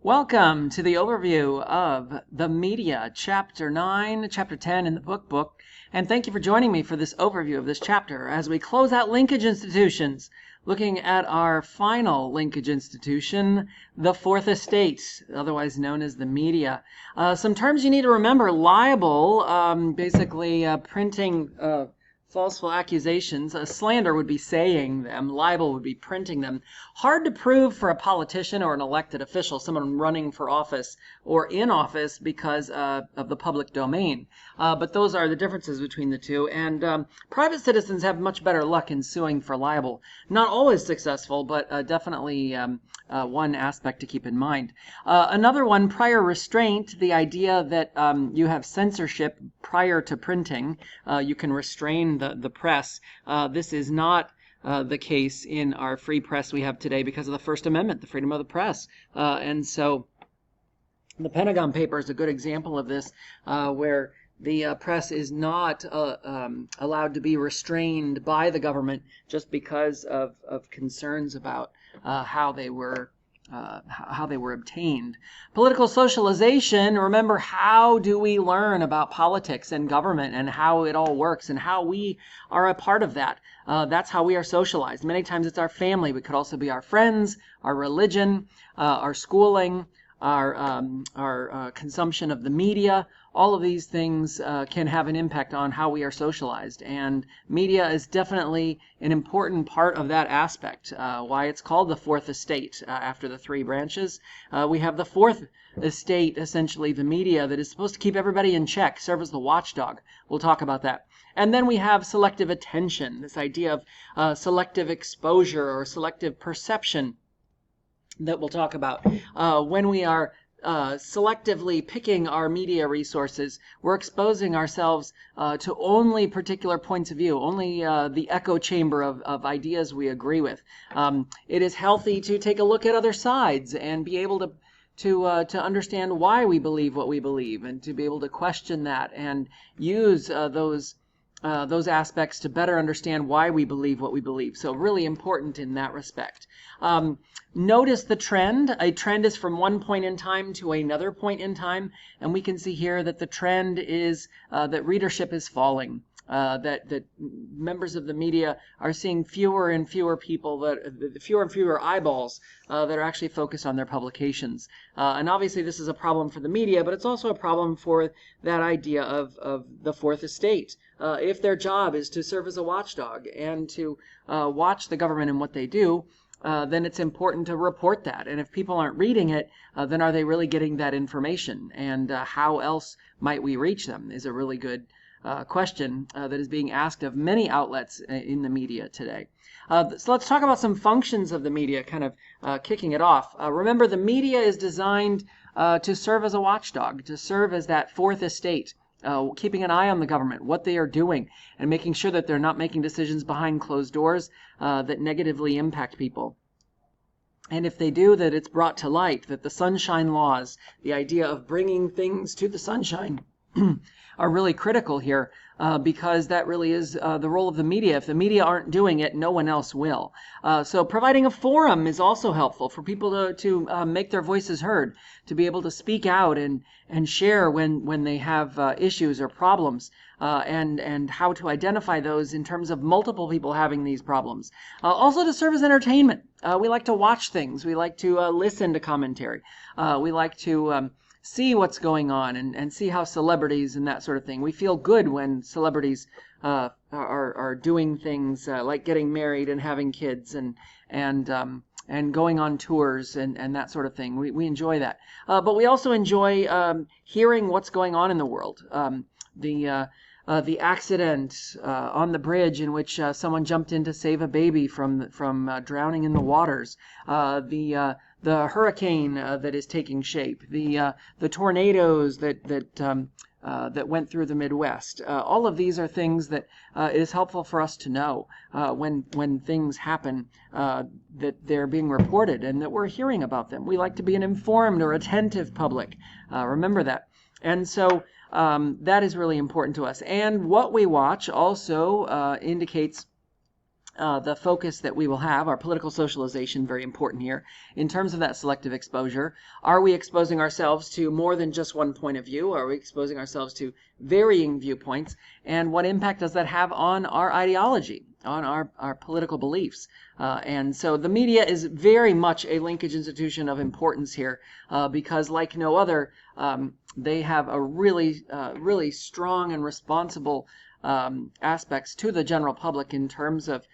Welcome to the overview of the media, Chapter 9, Chapter 10 in the book, and thank you for joining me for this overview of this chapter as we close out linkage institutions, looking at our final linkage institution, the fourth estate, otherwise known as the media. Some terms you need to remember: libel, basically printing falseful accusations. Slander would be saying them. Libel would be printing them. Hard to prove for a politician or an elected official, someone running for office or in office because of the public domain. But those are the differences between the two. And private citizens have much better luck in suing for libel. Not always successful, but definitely one aspect to keep in mind. Another one, prior restraint, the idea that you have censorship prior to printing. You can restrain the press. This is not the case in our free press we have today because of the First Amendment, the freedom of the press. And so the Pentagon Papers is a good example of this, where the press is not allowed to be restrained by the government just because of concerns about how they were obtained. Political socialization, remember, how do we learn about politics and government and how it all works and how we are a part of that? That's how we are socialized. Many times it's our family, but it could also be our friends, our religion, our schooling, our consumption of the media. All of these things can have an impact on how we are socialized, and media is definitely an important part of that aspect. Why it's called the fourth estate after the three branches. We have the fourth estate, essentially the media, that is supposed to keep everybody in check, serve as the watchdog. We'll talk about that. And then we have selective attention, this idea of selective exposure or selective perception that we'll talk about. When we are selectively picking our media resources, we're exposing ourselves to only particular points of view, only the echo chamber of ideas we agree with. It is healthy to take a look at other sides and be able to understand why we believe what we believe, and to be able to question that and use those aspects to better understand why we believe what we believe. So really important in that respect. Notice the trend. A trend is from one point in time to another point in time, and we can see here that the trend is that readership is falling. That members of the media are seeing fewer and fewer people, fewer and fewer eyeballs that are actually focused on their publications. And obviously this is a problem for the media, but it's also a problem for that idea of the fourth estate. If their job is to serve as a watchdog and to watch the government and what they do, then it's important to report that. And if people aren't reading it, then are they really getting that information? And how else might we reach them is a really good question that is being asked of many outlets in the media today. So let's talk about some functions of the media, kind of kicking it off. Remember, the media is designed to serve as a watchdog, to serve as that fourth estate, keeping an eye on the government, what they are doing, and making sure that they're not making decisions behind closed doors that negatively impact people. And if they do, that it's brought to light, that the sunshine laws, the idea of bringing things to the sunshine, are really critical here, because that really is the role of the media. If the media aren't doing it, no one else will. So providing a forum is also helpful for people to make their voices heard, to be able to speak out and share when they have issues or problems, and how to identify those in terms of multiple people having these problems. Also to serve as entertainment. We like to watch things. We like to listen to commentary. We like to see what's going on and see how celebrities and that sort of thing. We feel good when celebrities are doing things like getting married and having kids and going on tours and that sort of thing. We enjoy that. But we also enjoy hearing what's going on in the world. The accident on the bridge in which someone jumped in to save a baby from drowning in the waters. The hurricane that is taking shape, the tornadoes that went through the Midwest. All of these are things that it is helpful for us to know when things happen, that they're being reported and that we're hearing about them. We like to be an informed or attentive public. Remember that. And so that is really important to us. And what we watch also indicates the focus that we will have, our political socialization, very important here, in terms of that selective exposure. Are we exposing ourselves to more than just one point of view? Are we exposing ourselves to varying viewpoints? And what impact does that have on our ideology, on our political beliefs? And so the media is very much a linkage institution of importance here, because like no other, they have a really strong and responsible aspects to the general public in terms of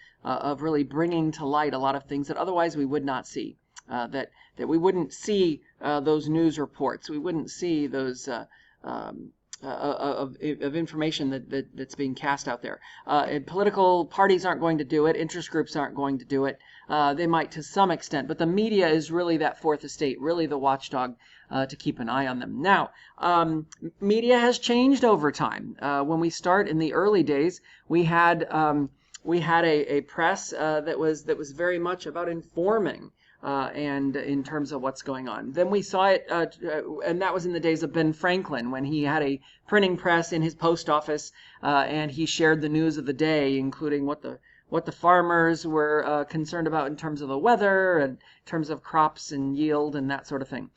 really bringing to light a lot of things that otherwise we would not see, that we wouldn't see those news reports, we wouldn't see those of information that's being cast out there. And political parties aren't going to do it, interest groups aren't going to do it. They might to some extent, but the media is really that fourth estate, really the watchdog to keep an eye on them. Now, media has changed over time. When we start in the early days, we had a press that was very much about informing and in terms of what's going on. Then we saw it, and that was in the days of Ben Franklin, when he had a printing press in his post office, and he shared the news of the day, including what the farmers were concerned about in terms of the weather and in terms of crops and yield and that sort of thing.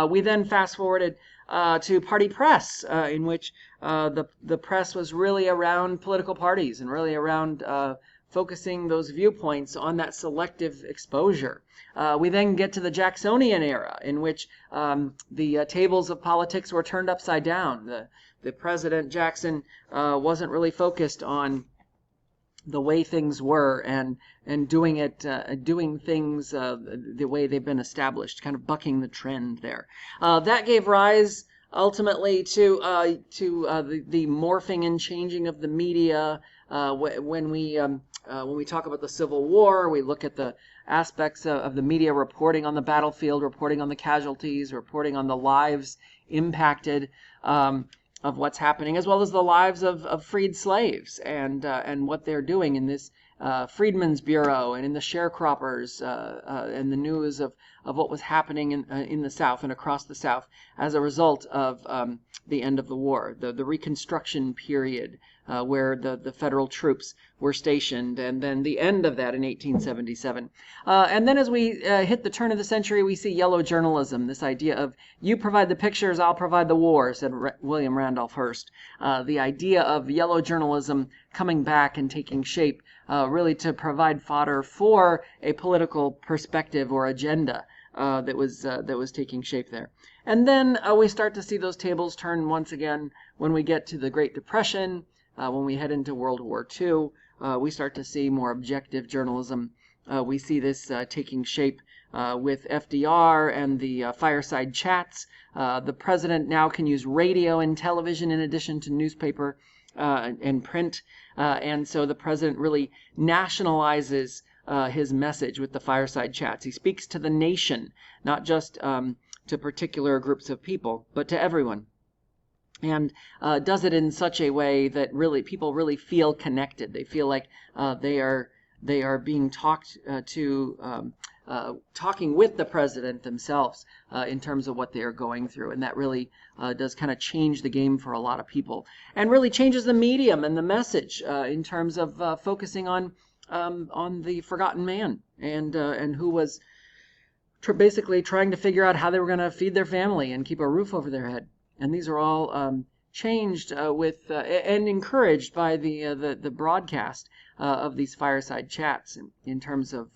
We then fast forwarded to party press, in which the press was really around political parties and really around focusing those viewpoints on that selective exposure. We then get to the Jacksonian era, in which the tables of politics were turned upside down. The President Jackson wasn't really focused on the way things were and doing things the way they've been established, kind of bucking the trend there. That gave rise ultimately to the morphing and changing of the media. When we talk about the Civil War, we look at the aspects of the media reporting on the battlefield, reporting on the casualties, reporting on the lives impacted of what's happening, as well as the lives of freed slaves and what they're doing in this Freedmen's Bureau and in the sharecroppers and the news of what was happening in the South and across the South as a result of the end of the war, the Reconstruction period, where the federal troops were stationed, and then the end of that in 1877. And then as we hit the turn of the century, we see yellow journalism, this idea of you provide the pictures, I'll provide the war, said William Randolph Hearst. The idea of yellow journalism coming back and taking shape, really to provide fodder for a political perspective or agenda that was taking shape there. And then we start to see those tables turn once again when we get to the Great Depression, when we head into World War II. We start to see more objective journalism. We see this taking shape with FDR and the fireside chats. The president now can use radio and television in addition to newspaper and print. And so the president really nationalizes his message with the fireside chats. He speaks to the nation, not just to particular groups of people, but to everyone. And does it in such a way that really people really feel connected. They feel like they are being talked to, talking with the president themselves in terms of what they are going through. And that really does kind of change the game for a lot of people, and really changes the medium and the message in terms of focusing on the forgotten man and who was basically trying to figure out how they were going to feed their family and keep a roof over their head. And these are all changed with and encouraged by the broadcast of these fireside chats in terms of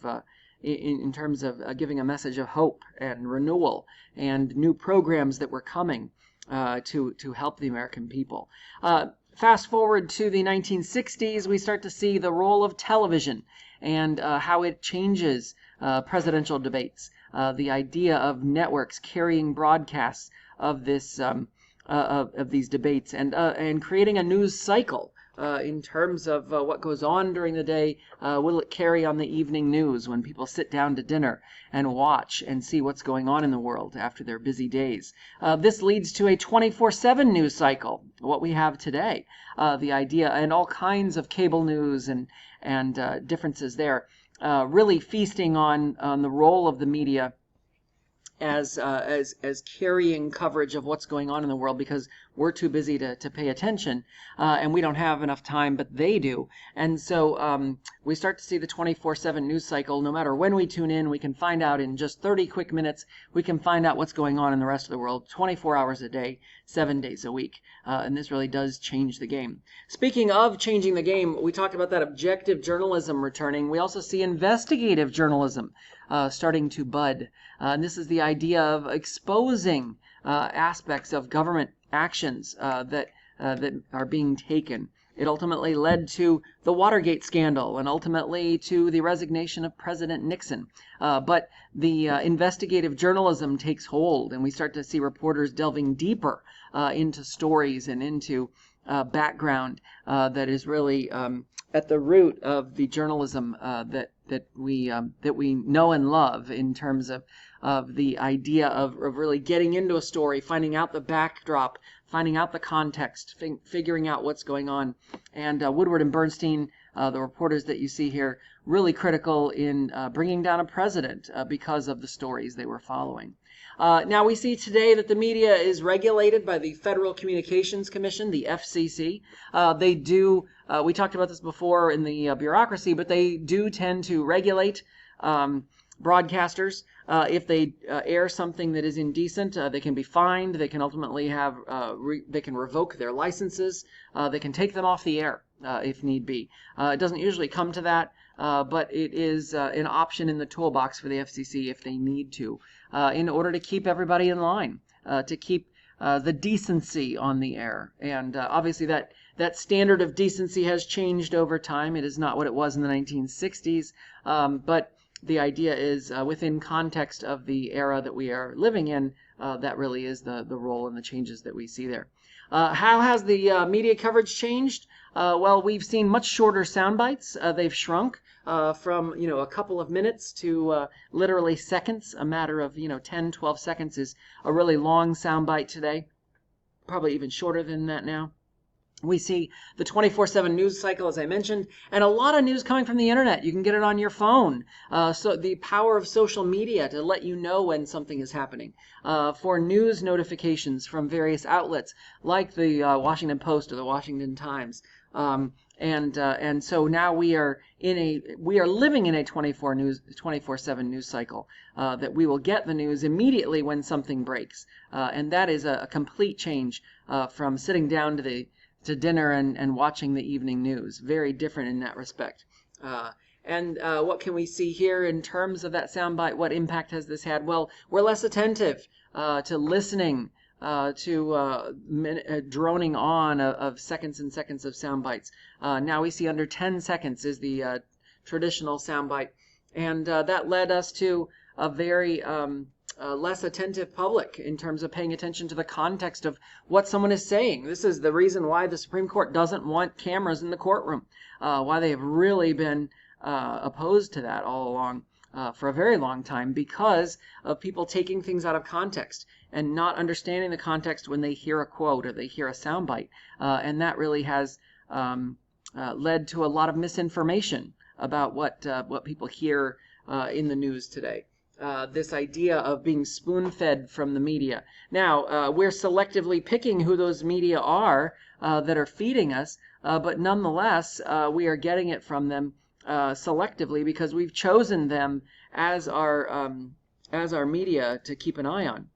giving a message of hope and renewal and new programs that were coming to help the American people. Fast forward to the 1960s, we start to see the role of television and how it changes presidential debates. The idea of networks carrying broadcasts of this of these debates and creating a news cycle in terms of what goes on during the day. Will it carry on the evening news when people sit down to dinner and watch and see what's going on in the world after their busy days? This leads to a 24/7 news cycle, what we have today. The idea, and all kinds of cable news and differences there, really feasting on the role of the media as carrying coverage of what's going on in the world, because we're too busy to pay attention, and we don't have enough time, but they do. And so we start to see the 24/7 news cycle. No matter when we tune in, we can find out in just 30 quick minutes, we can find out what's going on in the rest of the world 24 hours a day, 7 days a week. And this really does change the game. Speaking of changing the game, we talked about that objective journalism returning. We also see investigative journalism starting to bud. And this is the idea of exposing aspects of government actions that are being taken. It ultimately led to the Watergate scandal and ultimately to the resignation of President Nixon. But the investigative journalism takes hold, and we start to see reporters delving deeper into stories and into background that is really at the root of the journalism that we know and love, in terms of the idea of really getting into a story, finding out the backdrop, finding out the context, figuring out what's going on. And Woodward and Bernstein, the reporters that you see here, really critical in bringing down a president because of the stories they were following. Now we see today that the media is regulated by the Federal Communications Commission, the FCC. They do, we talked about this before in the bureaucracy, but they do tend to regulate broadcasters. If they air something that is indecent, they can be fined. They can ultimately have, they can revoke their licenses. They can take them off the air if need be. It doesn't usually come to that, but it is an option in the toolbox for the FCC if they need to, in order to keep everybody in line, to keep the decency on the air. And obviously that standard of decency has changed over time. It is not what it was in the 1960s, but the idea is within context of the era that we are living in, that really is the role and the changes that we see there. How has the media coverage changed? Well, we've seen much shorter sound bites. They've shrunk from a couple of minutes to literally seconds. A matter of 10, 12 seconds is a really long sound bite today. Probably even shorter than that now. We see the 24/7 news cycle, as I mentioned, and a lot of news coming from the internet. You can get it on your phone. So the power of social media to let you know when something is happening. For news notifications from various outlets like the Washington Post or the Washington Times. And so now we are living in a 24/7 news cycle, that we will get the news immediately when something breaks. And that is a complete change from sitting down to dinner and watching the evening news. Very different in that respect. And what can we see here in terms of that soundbite? What impact has this had? Well, we're less attentive to listening to droning on of seconds and seconds of sound bites. Now we see under 10 seconds is the traditional sound bite. And that led us to a very less attentive public in terms of paying attention to the context of what someone is saying. This is the reason why the Supreme Court doesn't want cameras in the courtroom, why they have really been opposed to that all along for a very long time, because of people taking things out of context and not understanding the context when they hear a quote or they hear a soundbite. And that really has led to a lot of misinformation about what people hear in the news today. This idea of being spoon-fed from the media. Now, we're selectively picking who those media are that are feeding us, but nonetheless, we are getting it from them selectively because we've chosen them as our media to keep an eye on.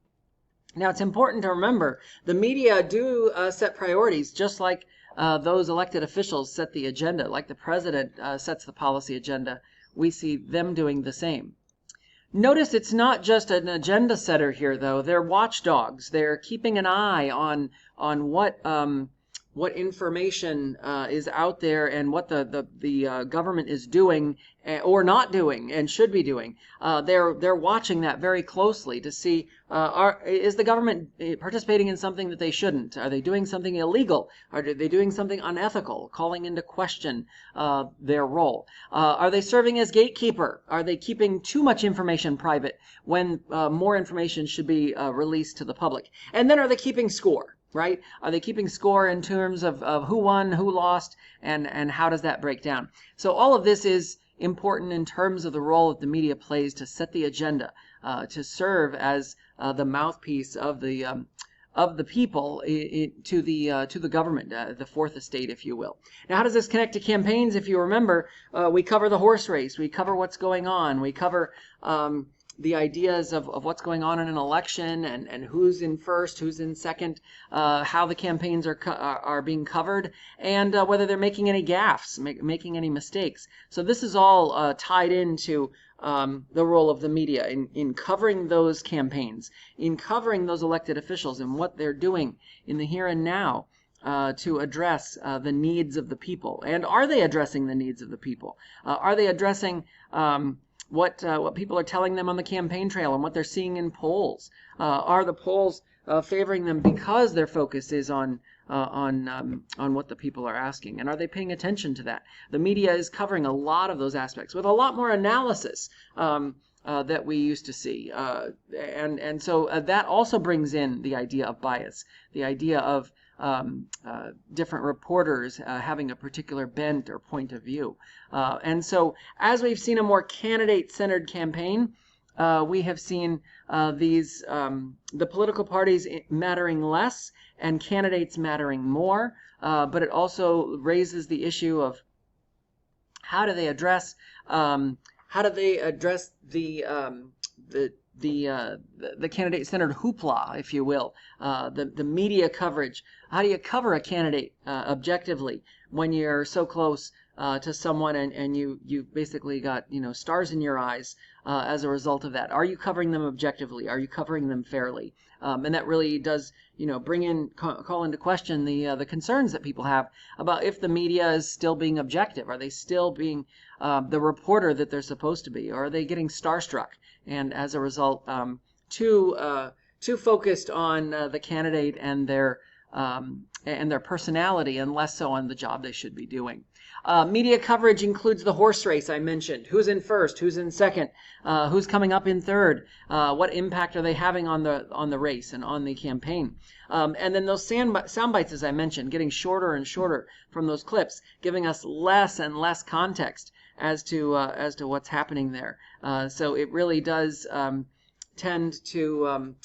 Now, it's important to remember the media do set priorities, just like those elected officials set the agenda, like the president sets the policy agenda. We see them doing the same. Notice it's not just an agenda setter here, though. They're watchdogs. They're keeping an eye on what information is out there and what the government is doing or not doing and should be doing. They're watching that very closely to see is the government participating in something that they shouldn't? Are they doing something illegal? Are they doing something unethical, calling into question their role? Are they serving as gatekeeper? Are they keeping too much information private when more information should be released to the public? And then are they keeping score? Right? Are they keeping score in terms of who won, who lost, and how does that break down? So all of this is important in terms of the role that the media plays to set the agenda, to serve as the mouthpiece of the of the people to the government, the fourth estate, if you will. Now, how does this connect to campaigns? If you remember, we cover the horse race, we cover what's going on, we cover the ideas of what's going on in an election and who's in first, who's in second, how the campaigns are being covered, and whether they're making any gaffes, making any mistakes. So this is all tied into the role of the media in covering those campaigns, in covering those elected officials and what they're doing in the here and now to address the needs of the people. And are they addressing the needs of the people? Are they addressing what people are telling them on the campaign trail and what they're seeing in polls? Are the polls favoring them because their focus is on what the people are asking? And are they paying attention to that? The media is covering a lot of those aspects with a lot more analysis that we used to see. And so that also brings in the idea of bias, the idea of different reporters having a particular bent or point of view. And so as we've seen a more candidate-centered campaign, we have seen the political parties mattering less and candidates mattering more, but it also raises the issue of how do they address the candidate-centered hoopla, if you will, the media coverage. How do you cover a candidate objectively when you're so close to someone and you basically got stars in your eyes as a result of that? Are you covering them objectively? Are you covering them fairly? And that really does call into question the concerns that people have about if the media is still being objective. Are they still being the reporter that they're supposed to be, or are they getting starstruck and as a result too focused on the candidate and their personality and less so on the job they should be doing? Media coverage includes the horse race I mentioned. Who's in first? Who's in second? Who's coming up in third? What impact are they having on the race and on the campaign? And then those sound bites, as I mentioned, getting shorter and shorter from those clips, giving us less and less context as to what's happening there. So it really does tend to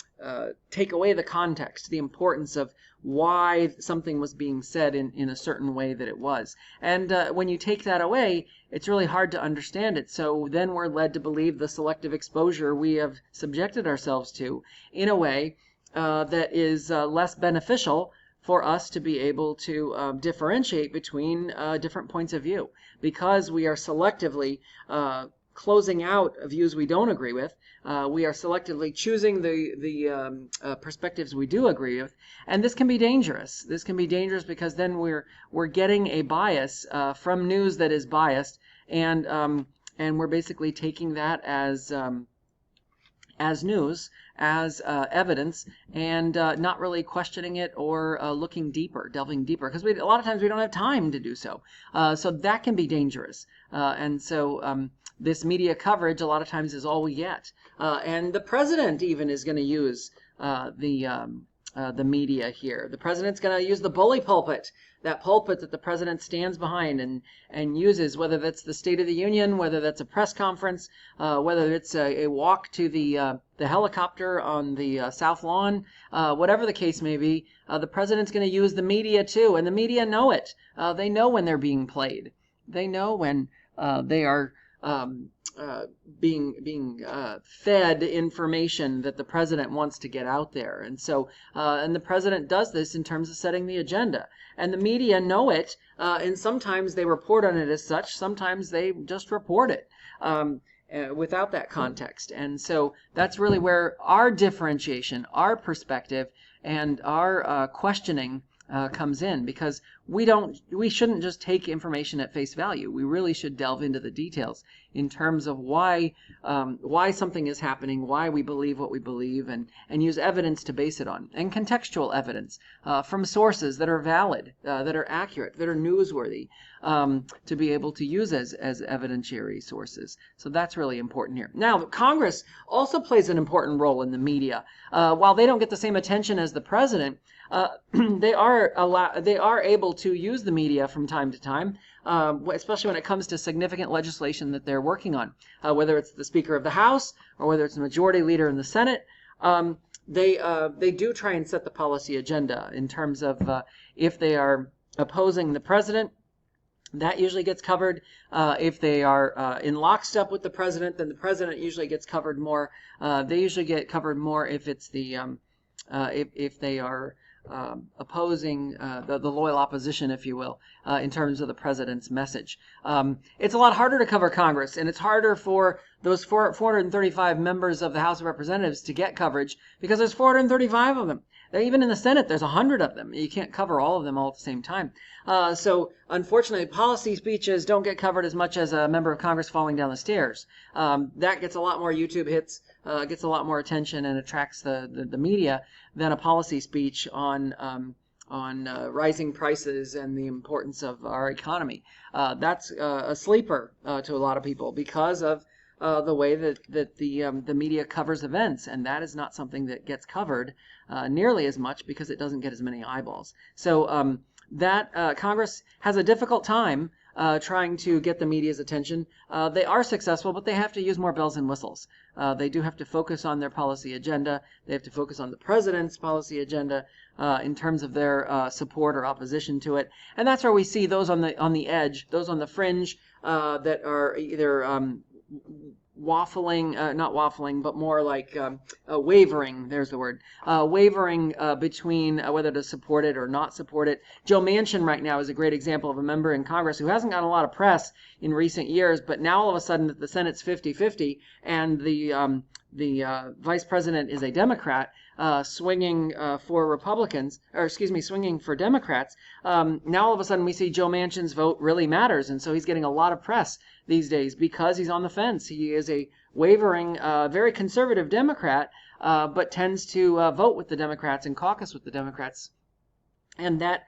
take away the context, the importance of why something was being said in a certain way that it was. And when you take that away, it's really hard to understand it. So then we're led to believe the selective exposure we have subjected ourselves to in a way that is less beneficial for us to be able to differentiate between different points of view, because we are selectively closing out views we don't agree with. We are selectively choosing the perspectives we do agree with, and this can be dangerous. This can be dangerous because then we're getting a bias from news that is biased, and we're basically taking that as news, as evidence, and not really questioning it or looking deeper, delving deeper, because a lot of times we don't have time to do so. So that can be dangerous, and so this media coverage a lot of times is all we get. And the president even is going to use the media here. The president's going to use the bully pulpit, that pulpit that the president stands behind and uses, whether that's the State of the Union, whether that's a press conference, whether it's a walk to the helicopter on the South Lawn, whatever the case may be. The president's going to use the media too, and the media know it. They know when they're being played. They know when they are being fed information that the president wants to get out there. And so and the president does this in terms of setting the agenda, and the media know it, and sometimes they report on it as such, sometimes they just report it without that context. And so that's really where our differentiation, our perspective, and our questioning comes in, because we shouldn't just take information at face value. We really should delve into the details in terms of why something is happening, why we believe what we believe, and use evidence to base it on, and contextual evidence from sources that are valid, that are accurate, that are newsworthy, to be able to use as evidentiary sources. So that's really important here. Now, Congress also plays an important role in the media. While they don't get the same attention as the president, they are able to use the media from time to time, especially when it comes to significant legislation that they're working on, whether it's the Speaker of the House or whether it's the Majority Leader in the Senate. they do try and set the policy agenda in terms of if they are opposing the president. That usually gets covered. If they are in lockstep with the president, then the president usually gets covered more. They usually get covered more if it's the if they are opposing the loyal opposition, if you will, in terms of the president's message. It's a lot harder to cover Congress, and it's harder for those 435 members of the House of Representatives to get coverage because there's 435 of them. Even in the Senate, there's 100 of them. You can't cover all of them all at the same time. So, unfortunately, policy speeches don't get covered as much as a member of Congress falling down the stairs. That gets a lot more YouTube hits, gets a lot more attention, and attracts the media than a policy speech on rising prices and the importance of our economy. That's a sleeper to a lot of people because of the way that the media covers events, and that is not something that gets covered nearly as much because it doesn't get as many eyeballs. So Congress has a difficult time trying to get the media's attention. They are successful, but they have to use more bells and whistles. They do have to focus on their policy agenda. They have to focus on the president's policy agenda in terms of their support or opposition to it. And that's where we see those on the edge, those on the fringe that are either waffling, not waffling, but more like wavering, there's the word, wavering between whether to support it or not support it. Joe Manchin right now is a great example of a member in Congress who hasn't gotten a lot of press in recent years, but now all of a sudden the Senate's 50-50 and the vice president is a Democrat, swinging for Republicans, or excuse me, swinging for Democrats. Now all of a sudden we see Joe Manchin's vote really matters, and so he's getting a lot of press these days because he's on the fence. He is a wavering, very conservative Democrat, but tends to vote with the Democrats and caucus with the Democrats. And that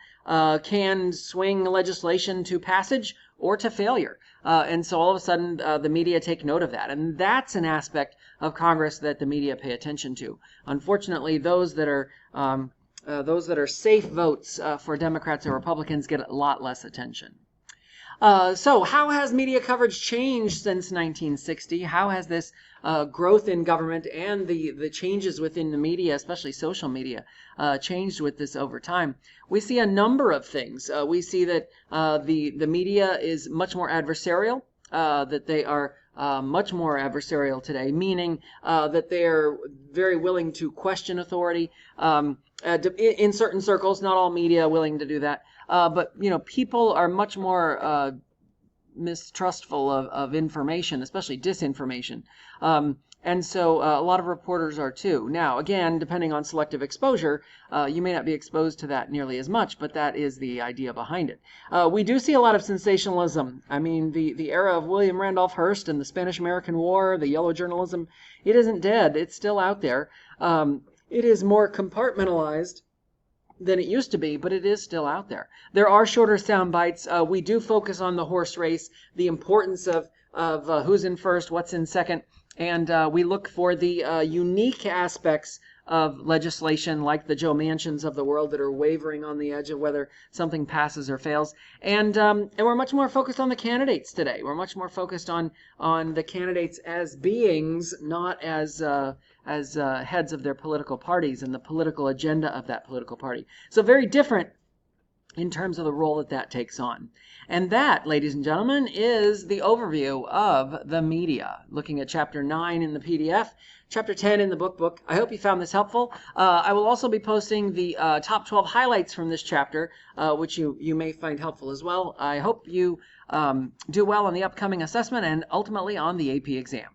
can swing legislation to passage or to failure. And so all of a sudden the media take note of that. And that's an aspect of Congress that the media pay attention to. Unfortunately, those that are safe votes for Democrats or Republicans get a lot less attention. So how has media coverage changed since 1960? How has this growth in government and the changes within the media, especially social media, changed with this over time? We see a number of things. We see that the media is much more adversarial, that they are much more adversarial today, meaning that they are very willing to question authority in certain circles. Not all media willing to do that. But, people are much more mistrustful of information, especially disinformation. And so a lot of reporters are too. Now, again, depending on selective exposure, you may not be exposed to that nearly as much, but that is the idea behind it. We do see a lot of sensationalism. I mean, the era of William Randolph Hearst and the Spanish-American War, the yellow journalism, it isn't dead. It's still out there. It is more compartmentalized than it used to be, but it is still out there. There are shorter sound bites. We do focus on the horse race, the importance of who's in first, what's in second, and we look for the unique aspects of legislation like the Joe Manchins of the world that are wavering on the edge of whether something passes or fails. And we're much more focused on the candidates today. We're much more focused on the candidates as beings, not as heads of their political parties and the political agenda of that political party. So very different in terms of the role that takes on. And that, ladies and gentlemen, is the overview of the media, looking at Chapter 9 in the PDF, Chapter 10 in the book. I hope you found this helpful. I will also be posting the top 12 highlights from this chapter, which you may find helpful as well. I hope you do well on the upcoming assessment and ultimately on the AP exam.